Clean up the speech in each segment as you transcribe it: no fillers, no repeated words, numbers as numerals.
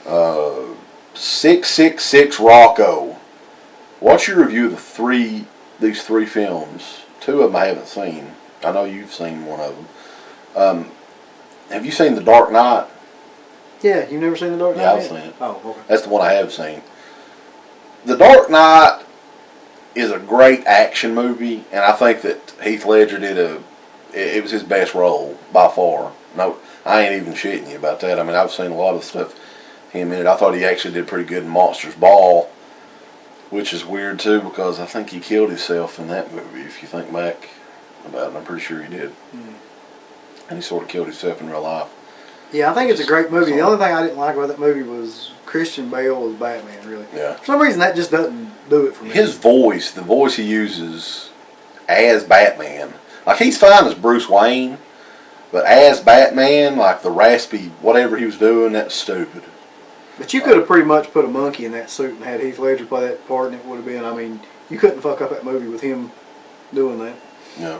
666 Rocco. What's your review of these three films? Two of them I haven't seen. I know you've seen one of them. Have you seen The Dark Knight? Yeah, you've never seen The Dark Knight? Yeah, I've seen it. Oh, okay. That's the one I have seen. The Dark Knight is a great action movie, and I think that Heath Ledger it was his best role by far. No, I ain't even shitting you about that. I mean, I've seen a lot of stuff him in it. I thought he actually did pretty good in Monsters Ball, which is weird too because I think he killed himself in that movie. If you think back about it, I'm pretty sure he did. Mm. And he sort of killed himself in real life. Yeah, I think it's a great movie. The only thing I didn't like about that movie was Christian Bale as Batman, really. Yeah. For some reason, that just doesn't do it for me. His voice, the voice he uses as Batman, like he's fine as Bruce Wayne, but as Batman, like the raspy, whatever he was doing, that's stupid. But you could have pretty much put a monkey in that suit and had Heath Ledger play that part, and it would have been, I mean, you couldn't fuck up that movie with him doing that. Yeah.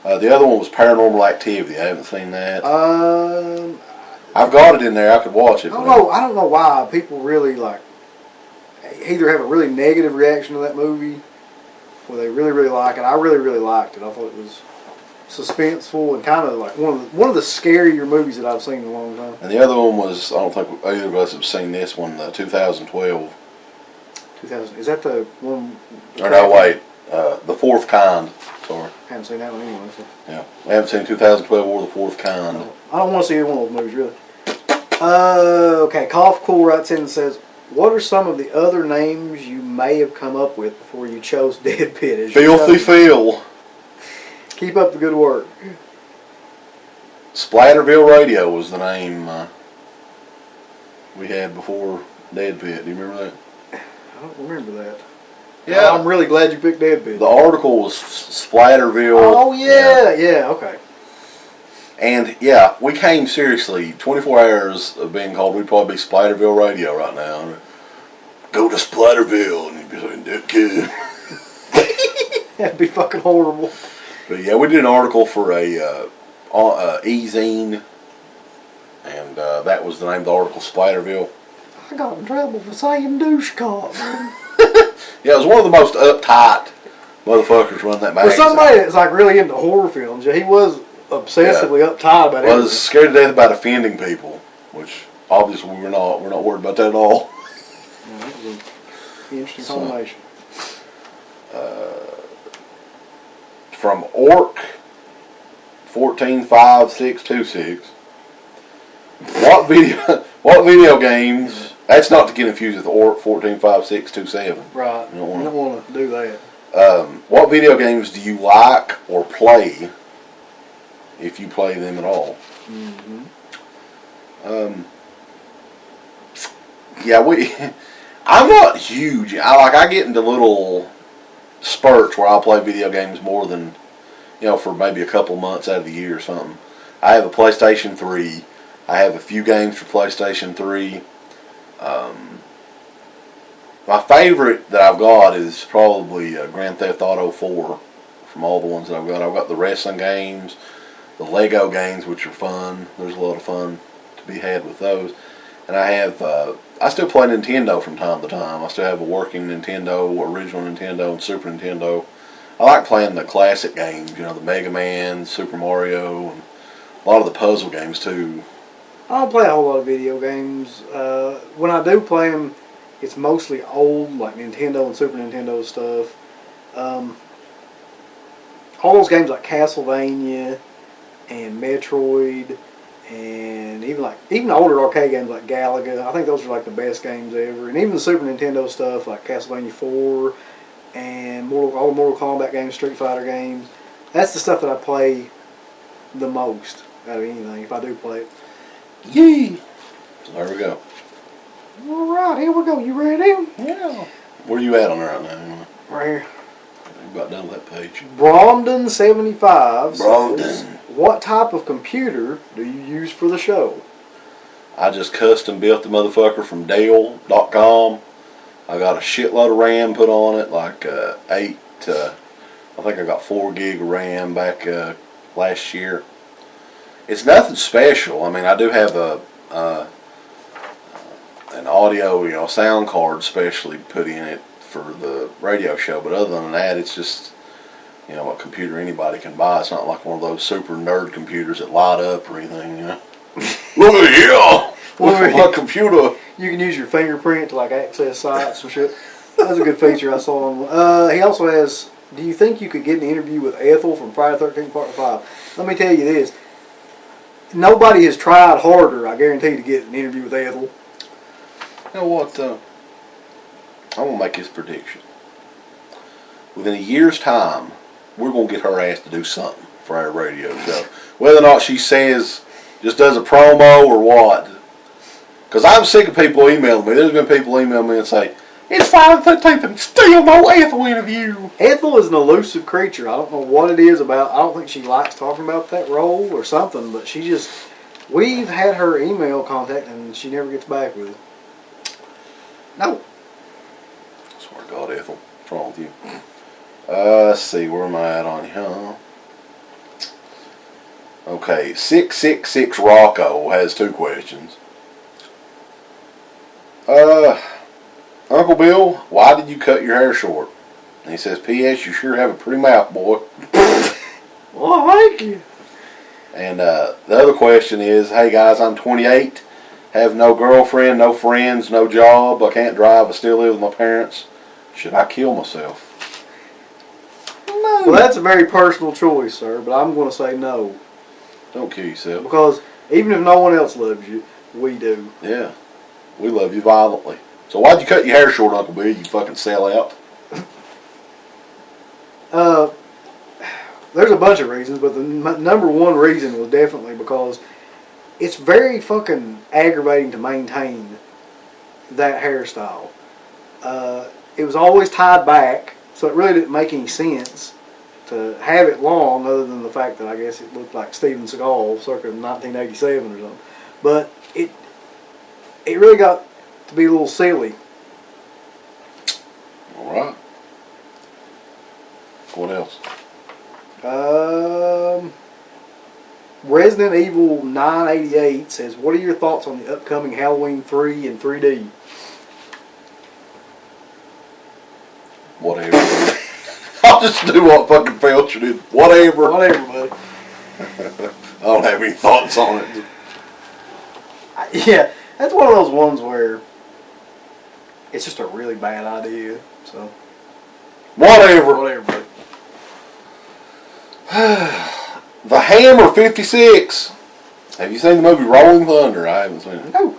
The other one was Paranormal Activity. I haven't seen that. I've got it in there. I could watch it. I don't know why people really either have a really negative reaction to that movie, or they really, really like it. I really, really liked it. I thought it was suspenseful and kind of like one of the scarier movies that I've seen in a long time. And the other one was, I don't think either of us have seen this one, 2012. 2000, is that the one? Or no, wait, The Fourth Kind. Sorry. I haven't seen that one anyway. So. Yeah, I haven't seen 2012 or The Fourth Kind. No, I don't want to see either one of those movies, really. Okay, Cough Cool writes in and says, what are some of the other names you may have come up with before you chose DEADPIT as your Filthy Phil. Keep up the good work. Splatterville Radio was the name we had before DEADPIT. Do you remember that? I don't remember that. Yeah. I'm really glad you picked DEADPIT. The article was Splatterville. Oh, yeah, okay. And, yeah, we came seriously. 24 hours of being called, we'd probably be Splatterville Radio right now. Go to Splatterville, and you'd be saying, that kid. That'd be fucking horrible. But, yeah, we did an article for a e-zine, and that was the name of the article, Splatterville. I got in trouble for saying douche cock. Yeah, it was one of the most uptight motherfuckers running that magazine. For somebody that's like really into horror films, he was obsessively uptight about everything. Was scared to death about offending people, which obviously we're not worried about that at all. Yeah, that was an interesting combination. From Orc 145626. What video games? That's not to get confused with Orc 145627. Right. You don't want to do that. What video games do you like or play, if you play them at all? Mm-hmm. Yeah, I'm not huge. I get into little spurts where I'll play video games more than, for maybe a couple months out of the year or something. I have a PlayStation 3. I have a few games for PlayStation 3. My favorite that I've got is probably Grand Theft Auto 4 from all the ones that I've got. I've got the wrestling games, the Lego games, which are fun. There's a lot of fun to be had with those. And I still play Nintendo from time to time. I still have a working Nintendo, original Nintendo, and Super Nintendo. I like playing the classic games, the Mega Man, Super Mario, and a lot of the puzzle games too. I don't play a whole lot of video games. When I do play them, it's mostly old, like Nintendo and Super Nintendo stuff. All those games like Castlevania and Metroid, and even older arcade games like Galaga. I think those are like the best games ever. And even the Super Nintendo stuff like Castlevania 4 and all the Mortal Kombat games, Street Fighter games. That's the stuff that I play the most out of anything, if I do play it. Yee! So there we go. Alright, here we go. You ready? Yeah. Where are you at on there right now? Right here. I'm about done with that page. Bromden75 says, Bromden. what type of computer do you use for the show? I just custom built the motherfucker from Dell.com. I got a shitload of RAM put on it, like I think I got 4 gig of RAM back last year. It's nothing special. I mean, I do have a and audio, sound cards specially put in it for the radio show. But other than that, it's just, a computer anybody can buy. It's not like one of those super nerd computers that light up or anything, Look at here! Look at my computer. You can use your fingerprint to access sites and shit. That's a good feature I saw on. He also has, do you think you could get an interview with Ethel from Friday the 13th Part 5? Let me tell you this. Nobody has tried harder, I guarantee, to get an interview with Ethel. You know what? I'm going to make this prediction. Within a year's time, we're going to get her ass to do something for our radio show. Whether or not she says, just does a promo or what. Because I'm sick of people emailing me. There's been people email me and say, it's Friday the 13th and still no Ethel interview. Ethel is an elusive creature. I don't know what it is about. I don't think she likes talking about that role or something, but she just, we've had her email contact and she never gets back with it. No. I swear to God, Ethel, what's wrong with you? Let's see, where am I at on here? Okay, 666 Rocco has 2 questions. Uncle Bill, why did you cut your hair short? And he says, P.S. You sure have a pretty mouth, boy. Well, thank you. And the other question is, hey guys, I'm 28, have no girlfriend, no friends, no job, I can't drive, I still live with my parents. Should I kill myself? No. Well, that's a very personal choice, sir, but I'm going to say no. Don't kill yourself. Because even if no one else loves you, we do. Yeah, we love you violently. So why'd you cut your hair short, Uncle Bill? You fucking sell out. There's a bunch of reasons, but the number one reason was definitely because it's very fucking aggravating to maintain that hairstyle. It was always tied back, so it really didn't make any sense to have it long, other than the fact that I guess it looked like Steven Seagal circa 1987 or something. But it really got to be a little silly. All right. What else? Resident Evil 988 says, what are your thoughts on the upcoming Halloween 3 in 3D? Whatever. I'll just do what fucking Felcher did. Whatever. Whatever, buddy. I don't have any thoughts on it. Yeah, that's one of those ones where it's just a really bad idea. So Whatever. whatever, buddy. The Hammer 56. Have you seen the movie Rolling Thunder? I haven't seen it. No.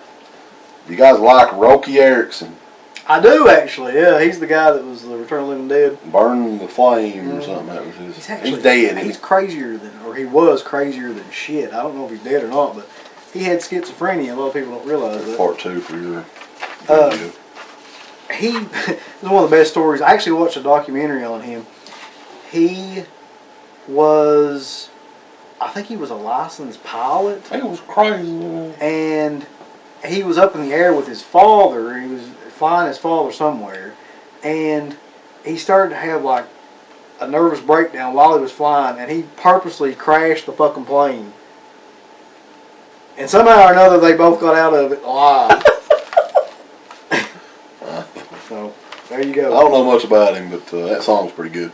You guys like Roky Erickson? I do, actually. Yeah, he's the guy that was the Return of the Living Dead. Burn the Flame or something. That was his. He's dead. He's crazier than, or he was crazier than shit. I don't know if he's dead or not, but he had schizophrenia. A lot of people don't realize that. Part 2 for your video. He this is one of the best stories. I actually watched a documentary on him. He was, I think he was a licensed pilot. It was crazy. And he was up in the air with his father. He was flying his father somewhere, and he started to have like a nervous breakdown while he was flying, and he purposely crashed the fucking plane. And somehow or another, they both got out of it alive. So there you go. I don't know much about him, but that song's pretty good.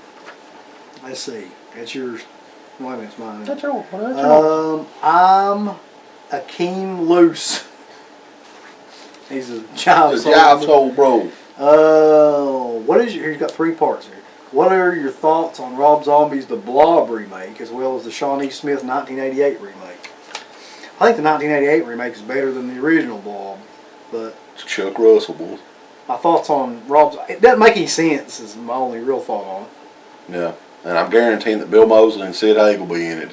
Let's see. That's yours. Wait a minute, it's mine. That's yours. I'm Akeem Loose. He's a child It's a jive soul bro. What is your? He's got 3 parts here. What are your thoughts on Rob Zombie's The Blob remake, as well as the Shawnee Smith 1988 remake? I think the 1988 remake is better than the original Blob, but It's Chuck Russell, boy. my thoughts on Rob's, it doesn't make any sense. Is my only real thought on it. Yeah, and I'm guaranteeing that Bill Moseley and Sid Haig will be in it.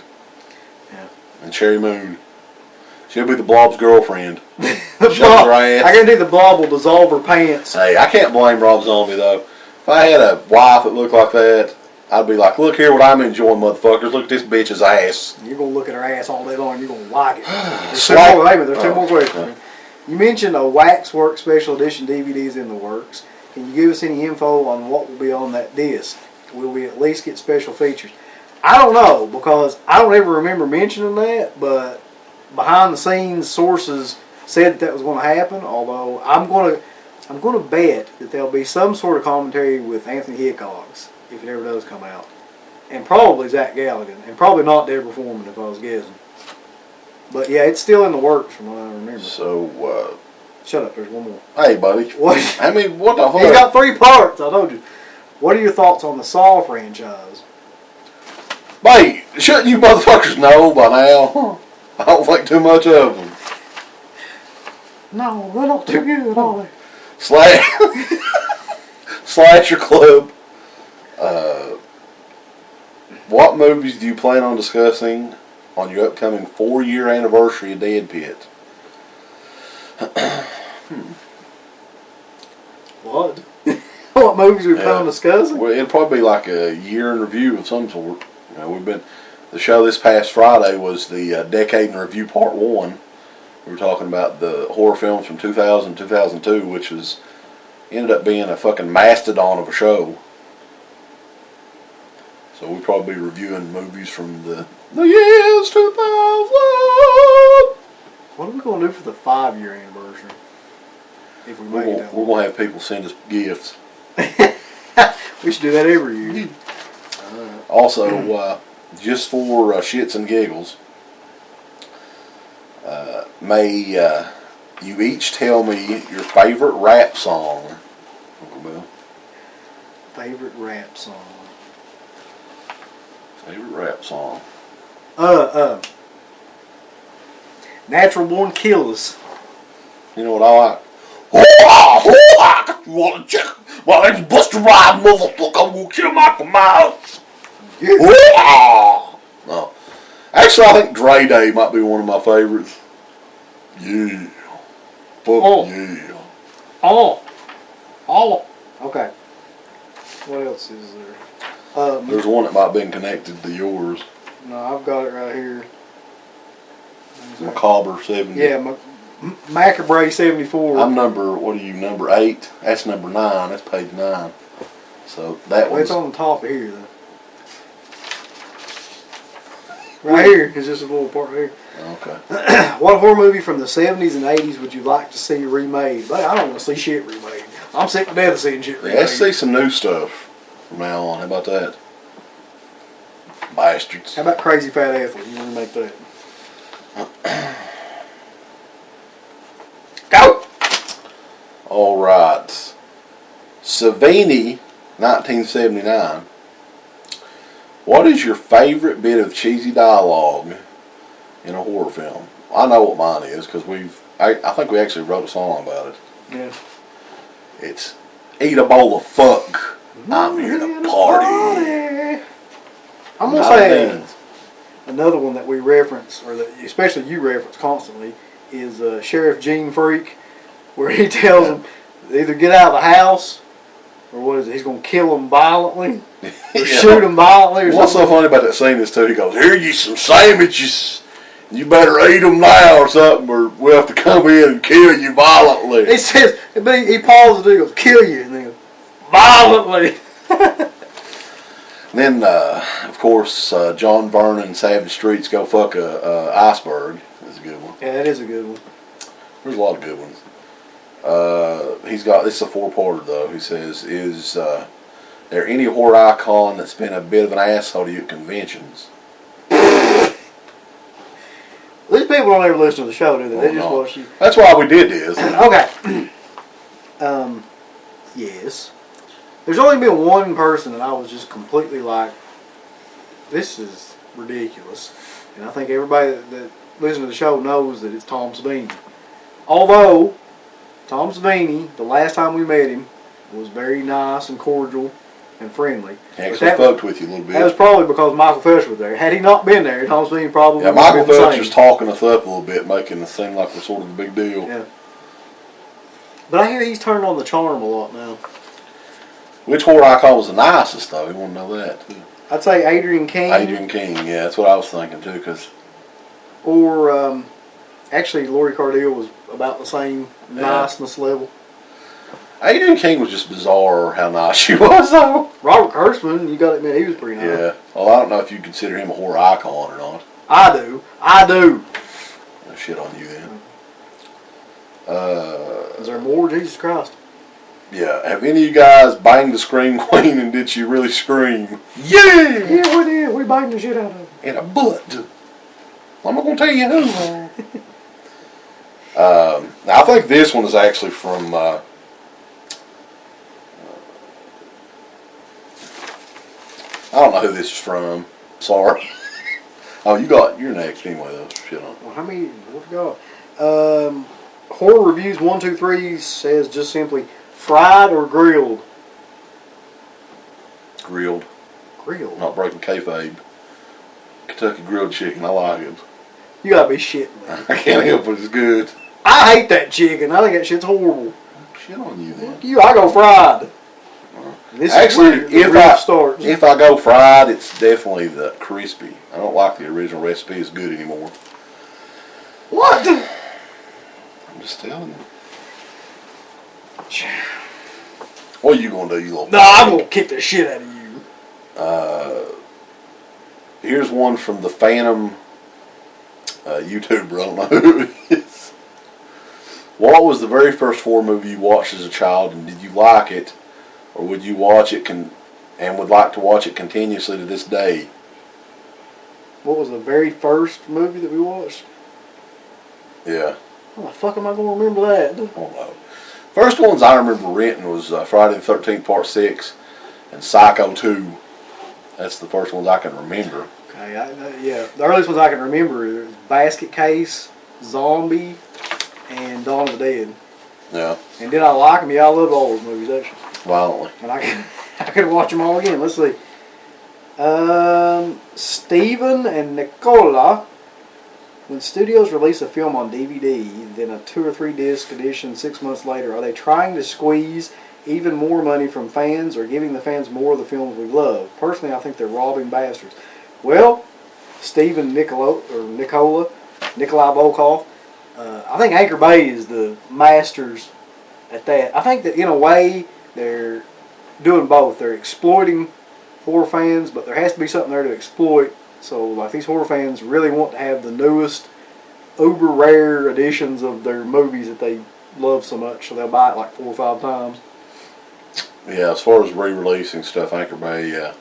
Yeah. And Sherry Moon. She'll be the Blob's girlfriend. The Shows Blob, her ass. I guarantee the Blob will dissolve her pants. Hey, I can't blame Rob Zombie though. If I had a wife that looked like that, I'd be like, look here what I'm enjoying, motherfuckers. Look at this bitch's ass. You're going to look at her ass all day long and you're going to like it. There's Slap. there's 2 more questions. You mentioned a Waxwork Special Edition DVDs in the works. Can you give us any info on what will be on that disc? Will we at least get special features? I don't know, because I don't ever remember mentioning that, but behind the scenes sources said that was going to happen. Although I'm going to bet that there'll be some sort of commentary with Anthony Hickox if it ever does come out, and probably Zach Galligan, and probably not Deborah Foreman if I was guessing. But yeah, it's still in the works from what I remember. So, shut up. There's one more. hey, buddy. What? I mean, what the fuck? He's got 3 parts. I told you. What are your thoughts on the Saw franchise? Mate, shouldn't you motherfuckers know by now? I don't think too much of them. No, they're not too good, are they? Slasher Club. What movies do you plan on discussing on your upcoming 4-year anniversary of Dead Pit? What? What movies we plan on discussing? Well, it'll probably be like a year in review of some sort. You know, the show this past Friday was the Decade in Review Part 1. We were talking about the horror films from 2000 2002, which ended up being a fucking mastodon of a show. So we'll probably be reviewing movies from the years 2000. What are we going to do for the 5-year anniversary? If we make it that We're going to have people send us gifts. We should do that every year. Also, just for shits and giggles, may you each tell me your favorite rap song, Uncle Bill. Favorite rap song. Favorite rap song. Natural Born Killers. You know what I like? You want to check? My name's Buster Rhymes, motherfucker. I'm gonna kill Michael Myers. Yeah. No. Actually, I think Dre Day might be one of my favorites. Yeah. Fuck yeah. Oh. Okay. What else is there? There's one that might have been connected to yours. No, I've got it right here. Macabre 70. Yeah, Macabre 74. I'm number 8? That's number 9. That's page 9. So that one's... It's on the top of here, though. Right here is just a little part here. Okay. What horror movie from the 70s and 80s would you like to see remade? But I don't want to see shit remade. I'm sick to death of seeing shit remade. Yeah, let's see some new stuff from now on. How about that? Bastards. How about Crazy Fat Athlete? You want to make that? Go! Alright. Savini, 1979. What is your favorite bit of cheesy dialogue in a horror film? I know what mine is because I think we actually wrote a song about it. Yeah. It's eat a bowl of fuck. I'm here to party. I'm gonna say another one that we reference, or that especially you reference constantly, is Sheriff Gene Freak, where he tells them either get out of the house, or what is it? He's gonna kill them violently, or shoot them violently. Or What's something. so funny about that scene is too? He goes, "Here you some sandwiches. You better eat them now, or something, or we'll have to come in and kill you violently." He says, but he pauses and he goes, "Kill you," and then goes, "Violently." Then, of course, John Vernon, Savage Streets, Go Fuck a Iceberg. That's a good one. Yeah, that is a good one. There's a lot of good ones. He's got, this is a 4-parter though. He says, is there any horror icon that's been a bit of an asshole to you at conventions? These people don't ever listen to the show, do they? They just No. watch you. That's why we did this. Okay. Yes. There's only been one person that I was just completely like, this is ridiculous. And I think everybody that listens to the show knows that it's Tom Savini. Although, Tom Savini, the last time we met him, was very nice and cordial and friendly. He actually fucked with you a little bit. That was probably because Michael Fetch was there. Had he not been there, Tom Savini probably Yeah, would have Michael been the Phelps same. is talking us up a little bit, making us seem like we're sort of a big deal. Yeah. But I hear he's turned on the charm a lot now. Which horror icon was the nicest, though? You want to know that, too. I'd say Adrian King. Adrian King, yeah, that's what I was thinking, too, because... Or, actually, Lori Cardille was about the same niceness level. Adrian King was just bizarre how nice she was, though. Robert Kurtzman, you got to admit, he was pretty nice. Yeah. Well, I don't know if you consider him a horror icon or not. I do. No shit on you, then. Is there more? Jesus Christ. Yeah. Have any of you guys banged the Scream Queen and did she really scream? Yeah, we did. We banged the shit out of her. In a butt. I'm not going to tell you who. I think this one is actually from... I don't know who this is from. Sorry. Oh, you're next anyway, though. Shit on. Well, how many? What we got? Horror Reviews 123 says just simply fried or grilled. Grilled. Grilled. Not breaking kayfabe. Kentucky grilled chicken. I like it. You gotta be shitting me. I can't help it. It's good. I hate that chicken. I think that shit's horrible. Shit on you then. Fuck you. I go fried. This Actually, is if I go fried, it's definitely the crispy. I don't like the original recipe as good anymore. What? I'm just telling you. What are you gonna do, you little? No, I'm gonna kick the shit out of you. Here's one from the Phantom YouTuber. I don't know who it is. What was the very first horror movie you watched as a child, and did you like it, or would you watch it and would like to watch it continuously to this day? What was the very first movie that we watched? Yeah. How the fuck am I gonna remember that? I don't know. First ones I remember renting was Friday the 13th Part 6 and Psycho 2. That's the first ones I can remember. Okay, yeah. The earliest ones I can remember is Basket Case, Zombie, and Dawn of the Dead. Yeah. And did I like them? Yeah, I loved all those movies actually. Violently. And I could watch them all again. Let's see. Stephen and Nicola. When studios release a film on DVD, then a 2 or 3 disc edition 6 months later, are they trying to squeeze even more money from fans or giving the fans more of the films we love? Personally, I think they're robbing bastards. Well, Stephen Nikolai Volkov, I think Anchor Bay is the masters at that. I think that in a way they're doing both. They're exploiting horror fans, but there has to be something there to exploit. So, like, these horror fans really want to have the newest, uber rare editions of their movies that they love so much, so they'll buy it like 4 or 5 times. Yeah, as far as re-releasing stuff, Anchor Bay, yeah.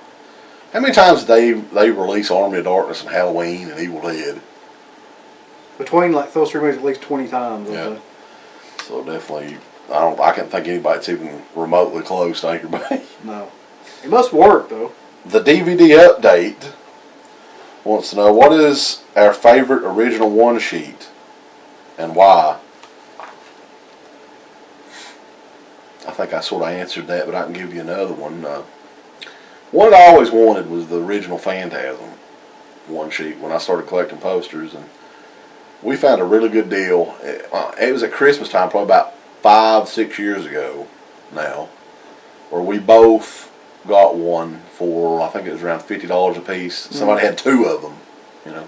How many times did they release Army of Darkness and Halloween and Evil Dead? Between like those 3 movies, at least 20 times. Yeah. So definitely, I can't think anybody that's even remotely close to Anchor Bay. No, it must work though. The DVD update wants to know, what is our favorite original one sheet and why? I think I sort of answered that, but I can give you another one. One I always wanted was the original Phantasm one sheet when I started collecting posters, and we found a really good deal. It was at Christmas time, probably about 5-6 years ago now, where we both got one for, I think it was around $50 a piece. Somebody had 2 of them, you know.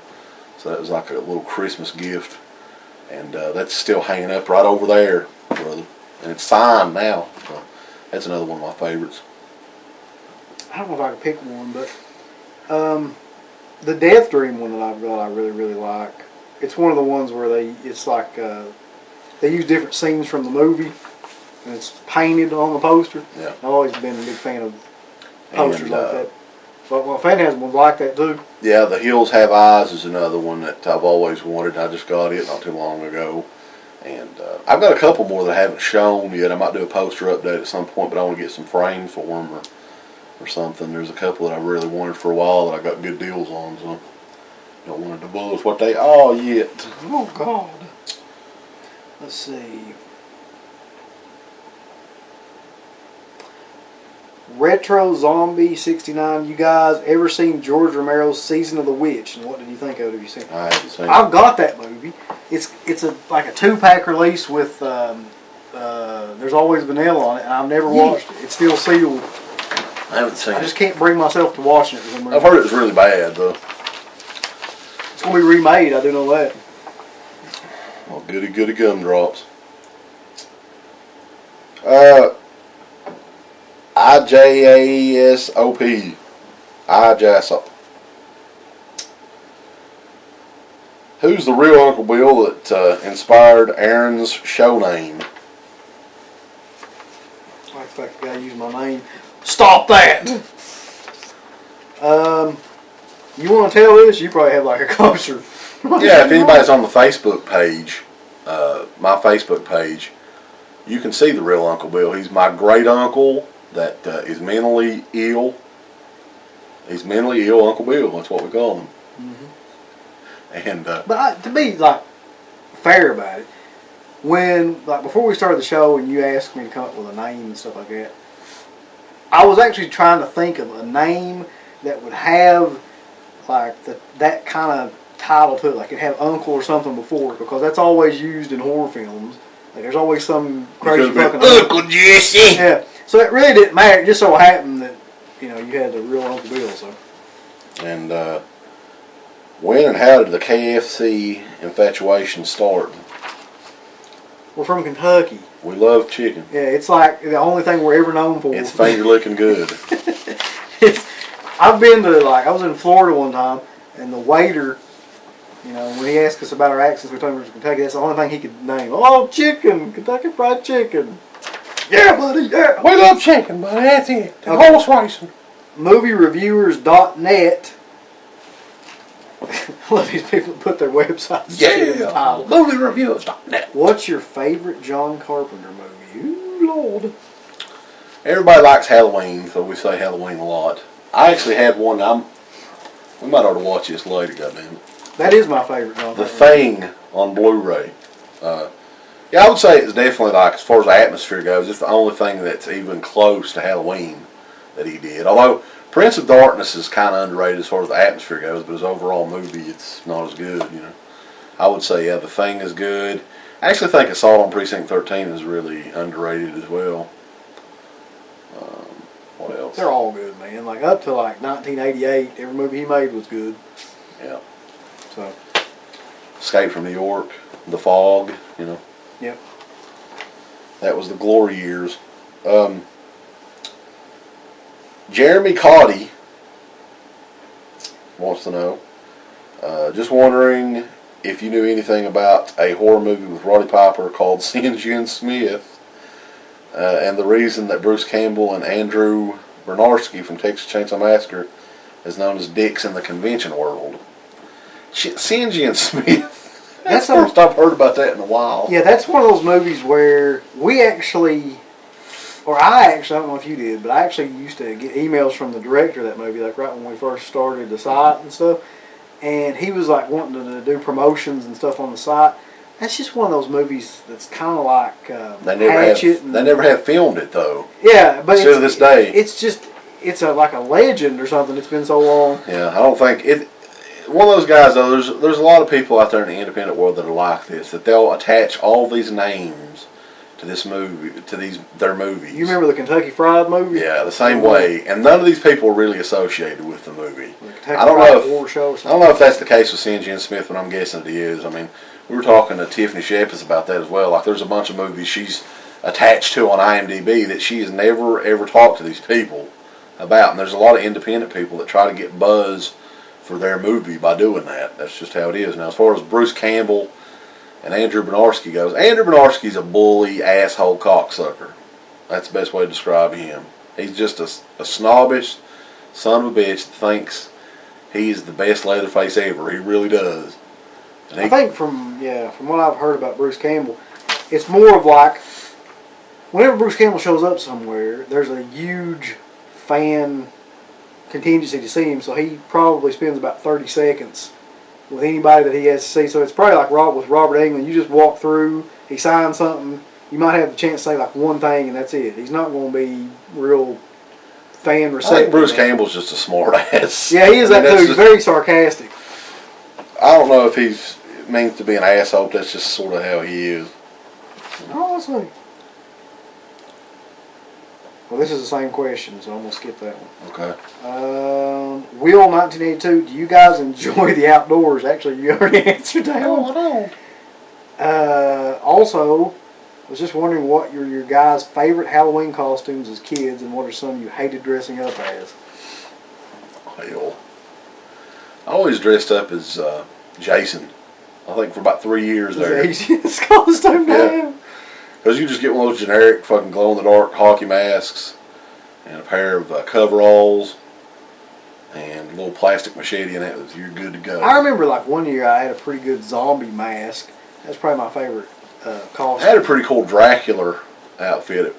So that was like a little Christmas gift. And that's still hanging up right over there, brother. And it's signed now. So that's another one of my favorites. I don't know if I can pick one, but the Death Dream one that I've got, I really, really like. It's one of the ones where it's like they use different scenes from the movie, and it's painted on the poster. Yeah. I've always been a big fan of posters like that. But Phantasm was like that too. Yeah, The Hills Have Eyes is another one that I've always wanted. I just got it not too long ago. And I've got a couple more that I haven't shown yet. I might do a poster update at some point, but I want to get some frames for them or something. There's a couple that I really wanted for a while that I got good deals on, so don't want to divulge what they are yet. Oh, God. Let's see. Retro Zombie 69. You guys ever seen George Romero's Season of the Witch? And what did you think of it? Have you seen it? I haven't seen it. I've got that movie. It's like a 2-pack release with There's Always Vanilla on it, and I've never watched it. It's still sealed. I haven't seen I just can't bring myself to watching it for some reason. I've heard it was really bad, though. It's going to be remade, I do know that. Well, goody goody gumdrops. IJASOP. IJASOP. Who's the real Uncle Bill that inspired Aaron's show name? I expect I gotta use my name. Stop that! You want to tell this? You probably have like a closer. Yeah, if anybody's on the Facebook page, my Facebook page, you can see the real Uncle Bill. He's my great uncle that is mentally ill. He's mentally ill Uncle Bill. That's what we call him. And but to be like fair about it, when like before we started the show and you asked me to come up with a name and stuff like that, I was actually trying to think of a name that would have like that kind of title to it, like it had Uncle or something before it, because that's always used in horror films. Like there's always some crazy fucking Uncle Jesse. Yeah, so it really didn't matter. It just so happened that you had the real Uncle Bill. So. And when and how did the KFC infatuation start? We're from Kentucky. We love chicken. Yeah, it's like the only thing we're ever known for. It's finger looking good. I've been to I was in Florida one time, and the waiter, when he asked us about our accents, we told him we were from Kentucky. That's the only thing he could name. Oh, chicken, Kentucky Fried Chicken. Yeah, buddy. Yeah, we love chicken, buddy. That's it. Okay. Horse racing. MovieReviewers.net. I love these people that put their websites in the title. MovieReviewers.net. What's your favorite John Carpenter movie? Ooh, Lord. Everybody likes Halloween, so we say Halloween a lot. I actually had one. We might ought to watch this later, goddamn it. That is my favorite John Carpenter. The Thing on Blu-ray. Yeah, I would say it's definitely like, as far as the atmosphere goes, it's the only thing that's even close to Halloween that he did. Although Prince of Darkness is kind of underrated as far as the atmosphere goes, but his overall movie, it's not as good, I would say, yeah, The Thing is good. I actually think Assault on Precinct 13 is really underrated as well. What else? They're all good, man. Like up to 1988, every movie he made was good. Yeah. So. Escape from New York, The Fog, Yep. That was the glory years. Jeremy Cotty wants to know, just wondering if you knew anything about a horror movie with Roddy Piper called St. Smith, and the reason that Bruce Campbell and Andrew Bernarski from Texas Chainsaw Massacre is known as dicks in the convention world. St. Smith. That's the first I've heard about that in a while. Yeah, that's one of those movies where I actually, I don't know if you did, but I actually used to get emails from the director of that movie, like right when we first started the site and stuff, and he was like wanting to do promotions and stuff on the site. That's just one of those movies that's kind of like they never have filmed it though. Yeah, but to this day, it's like a legend or something. It's been so long. Yeah, I don't think it. One of those guys though. There's a lot of people out there in the independent world that are like this. That they'll attach all these names to this movie, to their movies. You remember the Kentucky Fried movie? Yeah, the same way. And none of these people are really associated with the movie. I don't know if that's the case with St. Smith, but I'm guessing it is. I mean, we were talking to Tiffany Shepis about that as well. Like, there's a bunch of movies she's attached to on IMDb that she has never, ever talked to these people about. And there's a lot of independent people that try to get buzz for their movie by doing that. That's just how it is. Now, as far as Bruce Campbell and Andrew Bernarski goes, Andrew Bernarski's a bully, asshole, cocksucker. That's the best way to describe him. He's just a snobbish son of a bitch that thinks he's the best Leatherface ever. He really does. I think from what I've heard about Bruce Campbell, it's more of like whenever Bruce Campbell shows up somewhere, there's a huge fan contingency to see him, so he probably spends about 30 seconds with anybody that he has to see. So it's probably like with Robert Englund. You just walk through, he signs something, you might have the chance to say like one thing and that's it. He's not going to be real fan receptive. I think Bruce Campbell's just a smart ass. Yeah, he is that too. He's very sarcastic. I don't know if he means to be an asshole, but that's just sort of how he is. Oh, let's see. Well, this is the same question, so I'm going to skip that one. Okay. Will 1982, do you guys enjoy the outdoors? Actually, you already answered that one. I don't. Also, I was just wondering what your guys' favorite Halloween costumes as kids and what are some you hated dressing up as? Hell. I always dressed up as Jason. I think for about 3 years there. It's costume Yeah. Because you just get one of those generic fucking glow-in-the-dark hockey masks and a pair of coveralls and a little plastic machete in it. You're good to go. I remember like one year I had a pretty good zombie mask. That's probably my favorite costume. I had a pretty cool Dracula outfit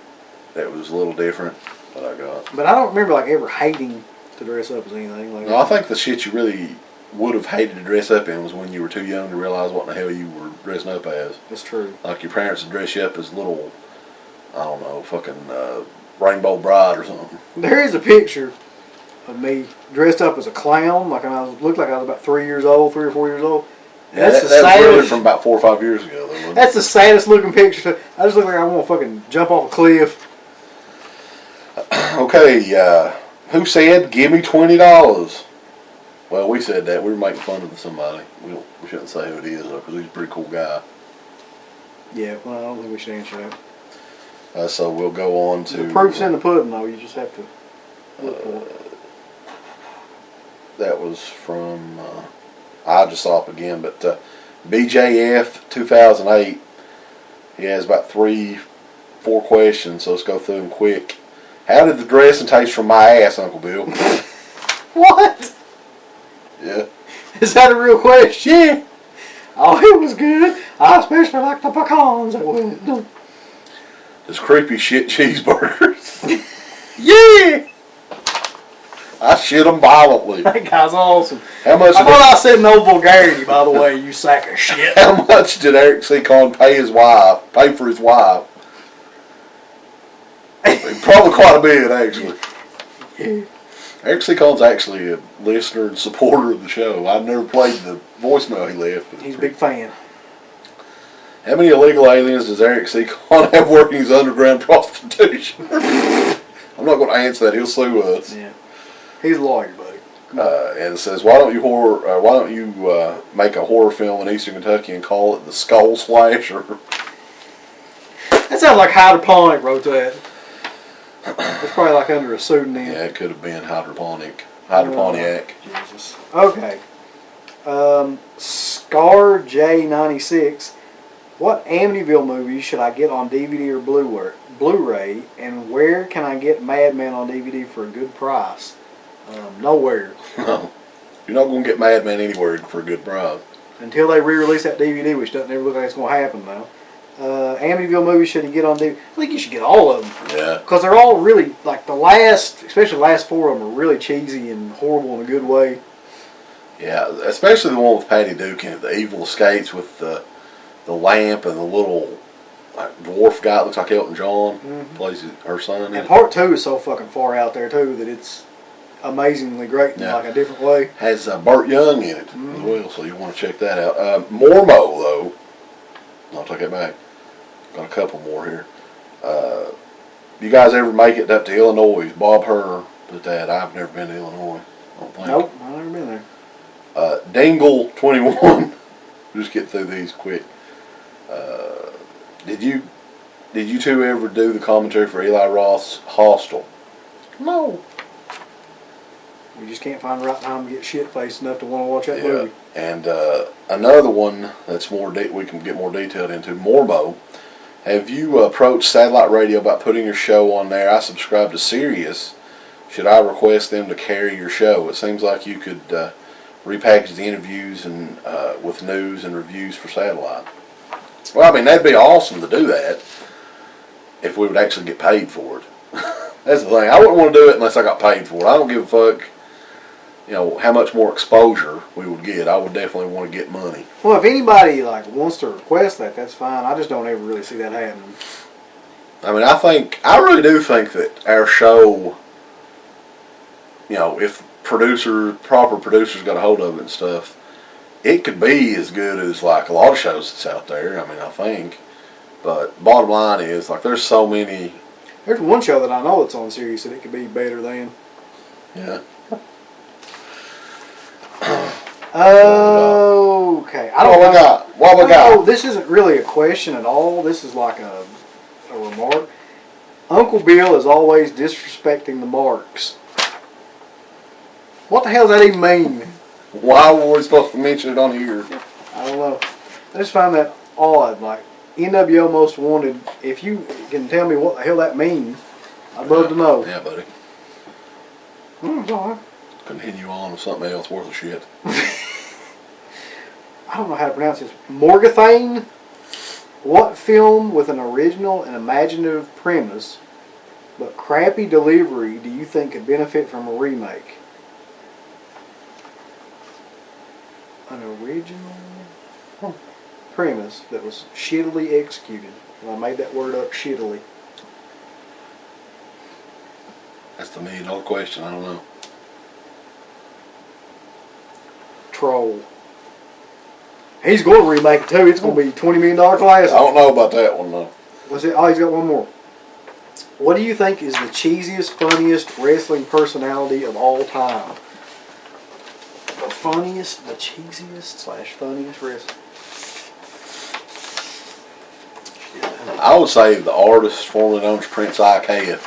that was a little different that I got. But I don't remember like ever hating to dress up as anything like that. No, I think the shit you really would have hated to dress up in was when you were too young to realize what in the hell you were dressing up as. That's true. Like your parents would dress you up as little, I don't know, fucking Rainbow Bride or something. There is a picture of me dressed up as a clown, like looked like I was about 3 years old, 3 or 4 years old. Yeah, that was really from about 4 or 5 years ago, though, wasn't it? That's the saddest looking picture. I just look like I want to fucking jump off a cliff. Okay, who said, "Give me $20"? Well, we said that. We were making fun of somebody. We shouldn't say who it is, though, because he's a pretty cool guy. Yeah, well, I don't think we should answer that. So we'll go on to... The proof's in the pudding, though. You just have to look for it. That was from IJSOP again, but BJF 2008. He has about 3-4 questions, so let's go through them quick. How did the dressing taste from my ass, Uncle Bill? What? Yeah. Is that a real question? Yeah. Oh, it was good. I especially like the pecans that went. Those creepy shit cheeseburgers. Yeah. I shit them violently. That guy's awesome. How much? I thought I said no vulgarity, by the way, you sack of shit. How much did Eric C. Con pay for his wife? Probably quite a bit, actually. Yeah. Eric C. Con's actually a listener and supporter of the show. I've never played the voicemail he left. He's a big fan. How many illegal aliens does Eric C. Con have working his underground prostitution? I'm not going to answer that. He'll sue us. Yeah. He's a lawyer, buddy. And it says, why don't you make a horror film in Eastern Kentucky and call it the Skull Slasher? That sounds like Hydroponic wrote that. It's probably like under a pseudonym. Yeah, it could have been Hydroponic. Jesus. Okay. Scar J96. What Amityville movie should I get on DVD or Blu-ray, and where can I get Mad Men on DVD for a good price? Nowhere. No. You're not going to get Mad Men anywhere for a good price. Until they re-release that DVD, which doesn't ever look like it's going to happen now. Amityville movies should you get on DVD? I think you should get all of them. Yeah. Because they're all really, like especially the last 4 of them are really cheesy and horrible in a good way. Yeah, especially the one with Patty Duke in it, the Evil Escapes with the lamp and the little dwarf guy that looks like Elton John plays her son. And part 2 is so fucking far out there too that it's amazingly great in like a different way. Has Burt Young in it as well, so you want to check that out. Mormo, though, I'll take it back. Got a couple more here. You guys ever make it up to Illinois? Bob Herr put that. I've never been to Illinois. I don't think. Nope, I've never been there. Dingle 21. Just get through these quick. Did you two ever do the commentary for Eli Roth's Hostel? No. We just can't find the right time to get shit-faced enough to want to watch that movie. And another one that's we can get more detailed into, Mormo. Have you approached satellite radio about putting your show on there? I subscribe to Sirius. Should I request them to carry your show? It seems like you could repackage the interviews and with news and reviews for satellite. Well, I mean, that'd be awesome to do that if we would actually get paid for it. That's the thing. I wouldn't want to do it unless I got paid for it. I don't give a fuck, how much more exposure we would get. I would definitely want to get money. Well, if anybody wants to request that, that's fine. I just don't ever really see that happening. I mean, I really do think that our show, if proper producers got a hold of it and stuff, it could be as good as like a lot of shows that's out there. I mean, I think. But bottom line is, there's so many. There's one show that I know that's on Sirius that it could be better than. Yeah. Okay. I don't know. What we got? Oh, this isn't really a question at all. This is like a remark. Uncle Bill is always disrespecting the marks. What the hell does that even mean? Why were we supposed to mention it on here? I don't know. I just find that odd. Like, NWO Most Wanted, if you can tell me what the hell that means, I'd love to know. Yeah, buddy. Sorry. Continue on with something else worth of shit. I don't know how to pronounce this. Morgathane? What film with an original and imaginative premise but crappy delivery do you think could benefit from a remake? An original premise that was shittily executed. And I made that word up, shittily. That's the $1 million question. I don't know. Troll. He's going to remake it too. It's going to be $20 million classic. I don't know about that one though. Was it? Oh, he's got one more. What do you think is the cheesiest, funniest wrestling personality of all time? The funniest, the cheesiest / funniest wrestler. I would say the artist formerly known as Prince Ikea.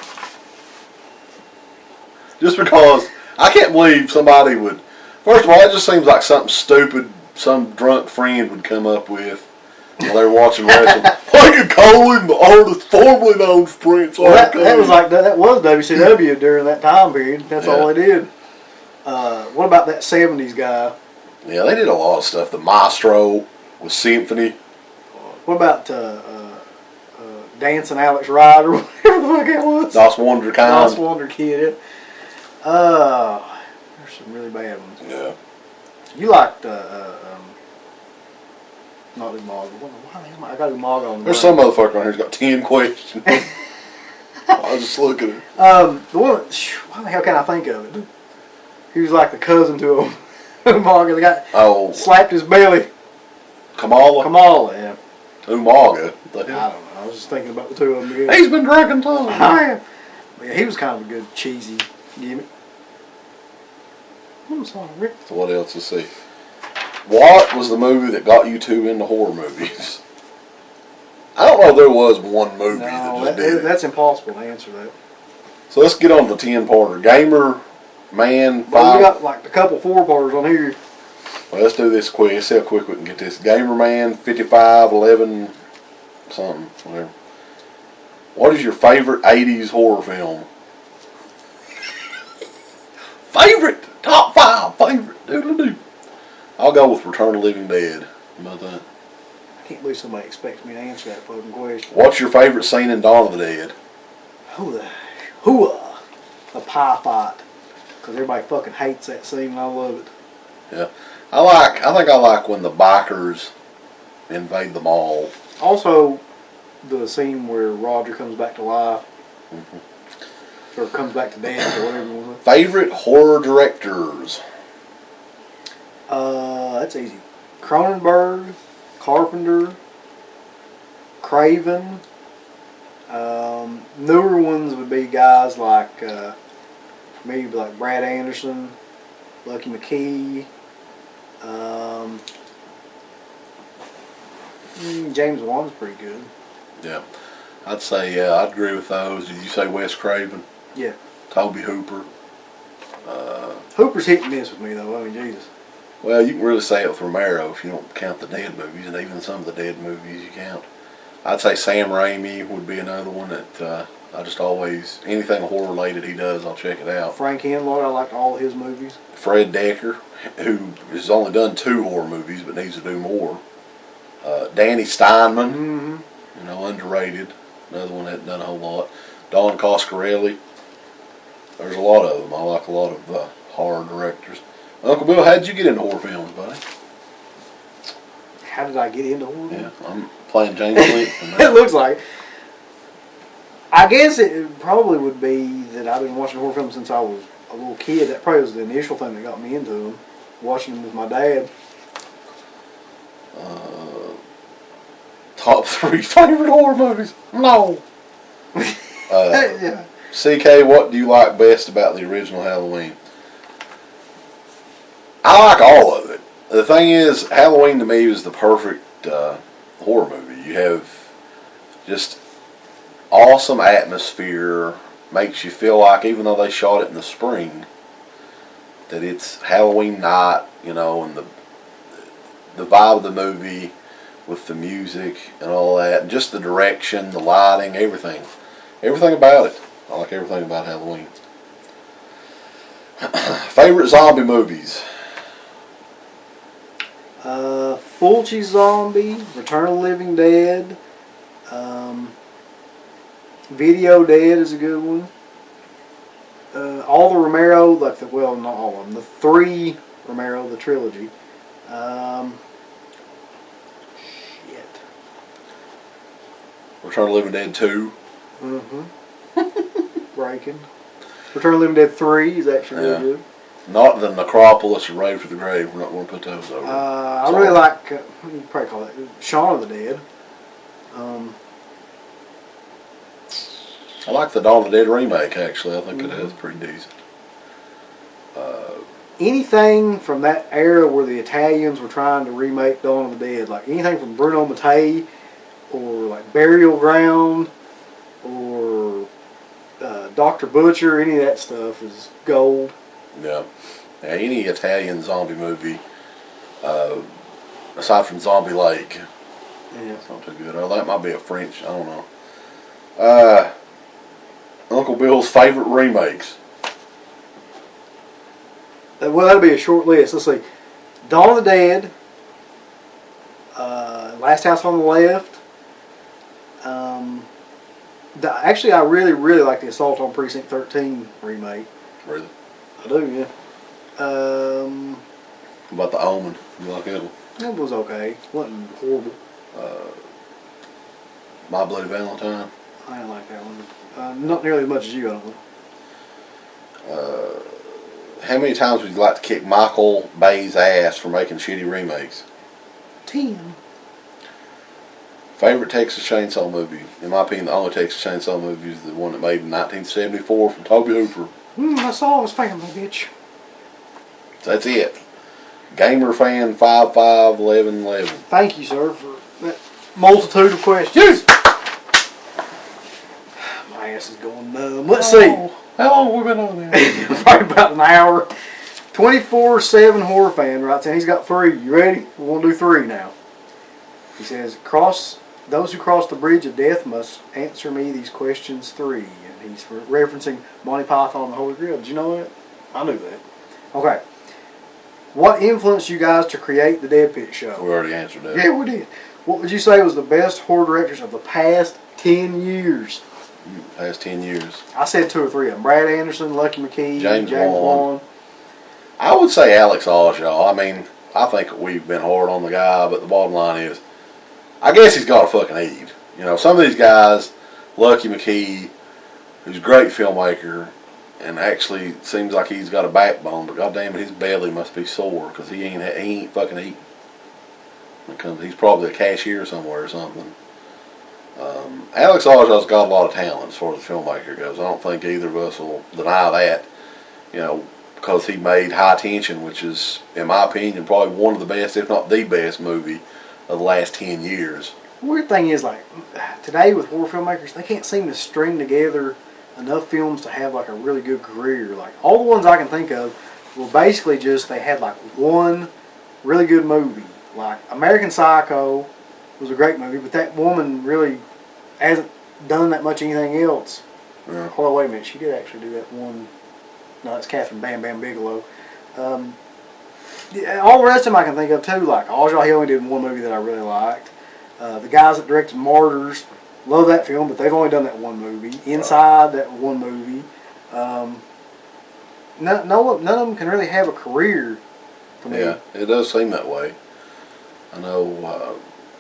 Just because I can't believe somebody would. First of all, it just seems like something stupid some drunk friend would come up with while they were watching wrestling. Why you call him the artist formerly known as Prince Ikea? That was like that was WCW during that time period. That's all they did. What about that 70s guy? Yeah, they did a lot of stuff. The Maestro with Symphony. What about Dancing Alex Ryder, whatever the fuck it was? Das Wonder Kind. Das Wonder Kid. There's some really bad ones. Yeah. You liked not Umaga. Why the hell I got Umaga on the There's brain. some motherfucker on here who's got 10 questions. I was just looking at it. The one. Why the hell can't I think of it? He was like the cousin to Umaga. The guy slapped his belly. Kamala, yeah. Umaga. I don't know. I was just thinking about the two of them again. He's been drinking too. Yeah, he was kind of a good cheesy gimmick. So what else to see? What was the movie that got you two into horror movies? I don't know if there was one movie that just did it. That's impossible to answer that. So let's get on the 10-parter. Gamer, man, Well, we got like a couple 4-parters on here. Well, let's do this quick. Let's see how quick we can get this. Gamer man, 55, 11, something, whatever. What is your favorite 80s horror film? Favorite! Top 5 favorite! Doodle-doo. I'll go with Return of the Living Dead. How about that? I can't believe somebody expects me to answer that fucking question. What's your favorite scene in Dawn of the Dead? The pie fight. Because everybody fucking hates that scene and I love it. Yeah. I think I like when the bikers invade the mall. Also, the scene where Roger comes back to life. Mm-hmm. Or comes back to dance or whatever you want. Favorite horror directors? That's easy. Cronenberg, Carpenter, Craven. Newer ones would be guys like maybe like Brad Anderson, Lucky McKee, James Wan's pretty good. Yeah, I'd say I'd agree with those. Did you say Wes Craven? Yeah. Toby Hooper. Hooper's hit and miss with me though. I mean, Jesus. Well, you can really say it with Romero if you don't count the Dead movies, and even some of the Dead movies you count. I'd say Sam Raimi would be another one that I just always, anything horror related he does, I'll check it out. Frank Henlord, I liked all his movies. Fred Decker, who has only done 2 horror movies but needs to do more. Danny Steinman, underrated. Another one that hadn't done a whole lot. Don Coscarelli. There's a lot of them. I like a lot of horror directors. Uncle Bill, how did you get into horror films, buddy? How did I get into horror films? Yeah, I'm playing James Clinton. It looks like. I guess it probably would be that I've been watching horror films since I was a little kid. That probably was the initial thing that got me into them. Watching them with my dad. Top 3 favorite horror movies? No. Yeah. CK, what do you like best about the original Halloween? I like all of it. The thing is, Halloween to me is the perfect horror movie. You have just awesome atmosphere. Makes you feel like, even though they shot it in the spring, that it's Halloween night, and the vibe of the movie with the music and all that, and just the direction, the lighting, everything about it. I like everything about Halloween. Favorite zombie movies? Fulci Zombie, Return of the Living Dead, Video Dead is a good one. All the Romero, not all of them, the 3 Romero, the trilogy. Shit. Return of the Living Dead 2. Breaking. Return of the Living Dead 3 is actually really good. Not the Necropolis or Raid to the Grave. We're not going to put those over. I really like, what do you probably call it? Shaun of the Dead. I like the Dawn of the Dead remake, actually. I think it is pretty decent. Anything from that era where the Italians were trying to remake Dawn of the Dead, like anything from Bruno Mattei, or like Burial Ground, or Dr. Butcher, any of that stuff is gold. Yeah. Any Italian zombie movie, aside from Zombie Lake, it's not too good. Or that might be a French, I don't know. Uncle Bill's favorite remakes. Well, that'll be a short list. Let's see. Dawn of the Dead, Last House on the Left. Actually, I really, really like the Assault on Precinct 13 remake. Really? I do, yeah. What about The Omen? You like that one? It was okay. It wasn't horrible. My Bloody Valentine. I didn't like that one. Not nearly as much as you, I don't know. How many times would you like to kick Michael Bay's ass for making shitty remakes? 10. Favorite Texas Chainsaw movie? In my opinion, the only Texas Chainsaw movie is the one that made in 1974 from Toby Hooper. I saw his family, bitch. That's it. Gamer fan 551111. Thank you, sir, for that multitude of questions. My ass is going numb. Let's see. How long have we been on there? Probably about an hour. 24/7 horror fan writes in. He's got 3. You ready? We're going to do 3 now. He says, those who cross the bridge of death must answer me these questions 3. And he's referencing Monty Python and the Holy Grail. Did you know that? I knew that. Okay. What influenced you guys to create the DEADPIT show? We already answered that. Yeah, we did. What would you say was the best horror directors of the past 10 years? Past 10 years. I said 2 or 3 of them. Brad Anderson, Lucky McKee, James Wan. I would say Alex Oshaw. I mean, I think we've been hard on the guy, but the bottom line is, I guess he's got a fucking head. You know, some of these guys, Lucky McKee, who's a great filmmaker, and actually seems like he's got a backbone, but goddamn it, his belly must be sore because he ain't fucking eating. He's probably a cashier somewhere or something. Alex Oshaw's got a lot of talent as far as the filmmaker goes. I don't think either of us will deny that. You know, because he made High Tension, which is, in my opinion, probably one of the best, if not the best movie of the last 10 years. The weird thing is, like, today with horror filmmakers, they can't seem to string together enough films to have, like, a really good career. Like, all the ones I can think of were basically just, they had, like, one really good movie. Like, American Psycho was a great movie, but that woman really hasn't done that much anything else. Yeah. Hold on, wait a minute. She did actually do that one. No, that's Catherine Bam Bam Bigelow. Yeah, all the rest of them I can think of too. Like Aja, he only did one movie that I really liked. The guys that directed Martyrs, love that film, but they've only done that one movie. Inside, that one movie. None of them can really have a career to me. Yeah, it does seem that way. I know,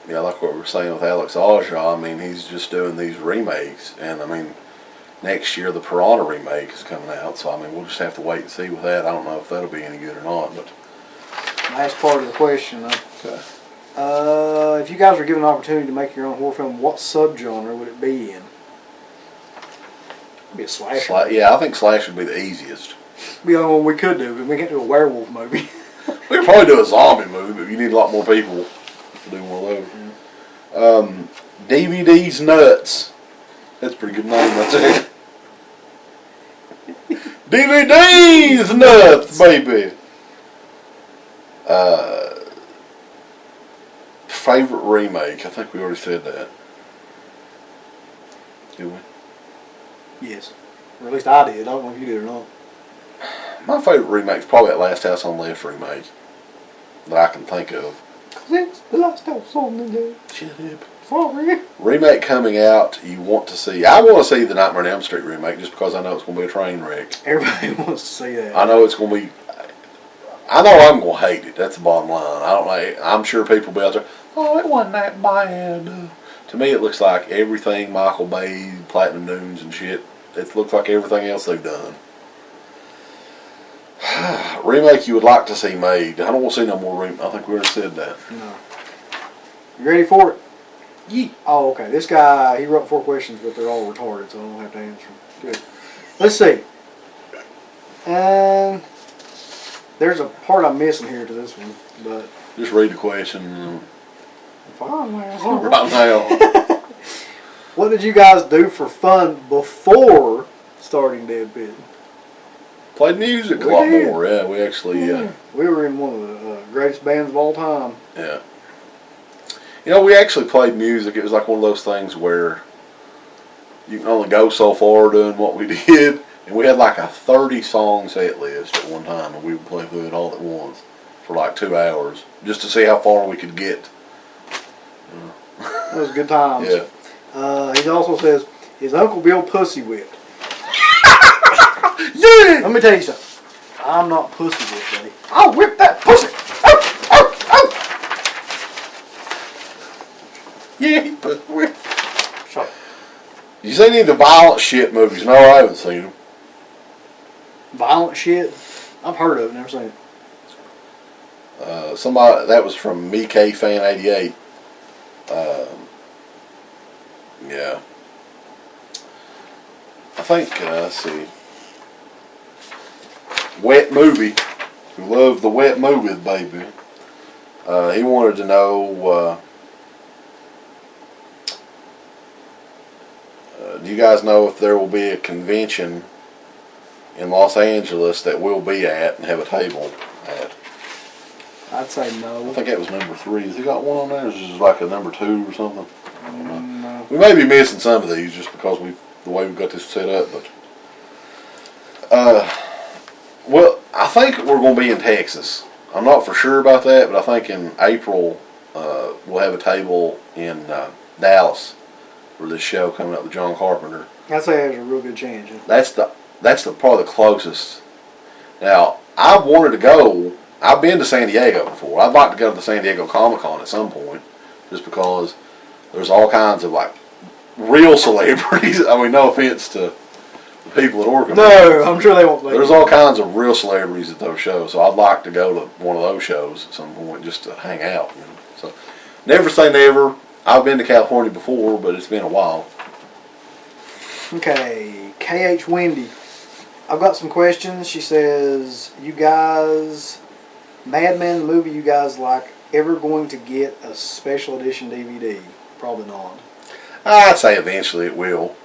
yeah, like what we were saying with Alex Aja, I mean, he's just doing these remakes, and I mean, next year the Piranha remake is coming out, so I mean, we'll just have to wait and see with that. I don't know if that'll be any good or not, but... Last part of the question, though. Okay. If you guys were given an opportunity to make your own horror film, what subgenre would it be in? It'd be a slasher. Yeah, I think slasher would be the easiest. It'd be the only one we could do, but we can't do a werewolf movie. We could probably do a zombie movie, but you need a lot more people to do one of those. DVD's Nuts. That's a pretty good name, that's it. DVD's Nuts, baby. favorite remake? I think we already said that. Did we? Yes. Or at least I did. I don't know if you did or not. My favorite remake is probably that Last House on the Left remake that I can think of. Cause it's the last house on the left. Shut up. Sorry. Remake coming out you want to see. I want to see the Nightmare on Elm Street remake just because I know it's going to be a train wreck. Everybody wants to see that. I know it's going to be. I know I'm going to hate it. That's the bottom line. I don't know. I'm sure people will be out there. Oh, it wasn't that bad. To me, it looks like everything Michael Bay, Platinum Dunes, and shit. It looks like everything else they've done. Remake you would like to see made. I don't want to see no more remake. I think we already said that. No. You ready for it? Yeah. Oh, okay. This guy, he wrote 4 questions, but they're all retarded, so I don't have to answer them. Good. Let's see. And there's a part I'm missing here to this one, but Just read the question fine. right now. What did you guys do for fun before starting Deadpit? Played music a We lot did. more. Yeah, we actually. We were in one of the greatest bands of all time. Yeah. You know, we actually played music. It was like one of those things where you can only go so far doing what we did. And we had like a 30-song set list at one time, and we would play through it all at once for like 2 hours just to see how far we could get. It was good times. Yeah. He also says, his Uncle Bill pussy whipped. Yeah! Let me tell you something. I'm not pussy whipped, buddy. I'll whip that pussy. Yeah, but Shut up. you seen any of the violent shit movies? No, I haven't seen them. Violent shit? I've heard of it, never seen it. Somebody, that was from MeK Fan 88. Yeah. I think, let's see. Wet Movie. We love the Wet Movie, baby. He wanted to know, do you guys know if there will be a convention in Los Angeles that we'll be at and have a table at? I'd say I no. think that was number 3. Has he got one on there? Or is it like a number 2 or something? No. We may be missing some of these just because the way we've got this set up, but well, I think we're going to be in Texas. I'm not for sure about that, but I think in April we'll have a table in Dallas for this show coming up with John Carpenter. I'd say there's a real good chance. That's probably the closest. Now, I wanted to go. I've been to San Diego before. I'd like to go to the San Diego Comic-Con at some point, just because there's all kinds of like real celebrities. I mean, no offense to the people at Orca. No, I'm sure they won't believe There's it. all kinds of real celebrities at those shows, so I'd like to go to one of those shows at some point just to hang out. You know? So, never say never. I've been to California before, but it's been a while. Okay, KH Wendy. I've got some questions. She says, you guys, Mad Men the movie, you guys like ever going to get a special edition DVD? Probably not. I'd say eventually it will.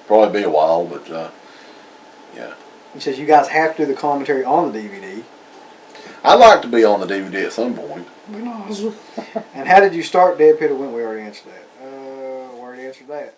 Probably be a while, but yeah. He says, you guys have to do the commentary on the DVD. I'd like to be on the DVD at some point. And how did you start Deadpit or Went? We already answered that. We already answered that.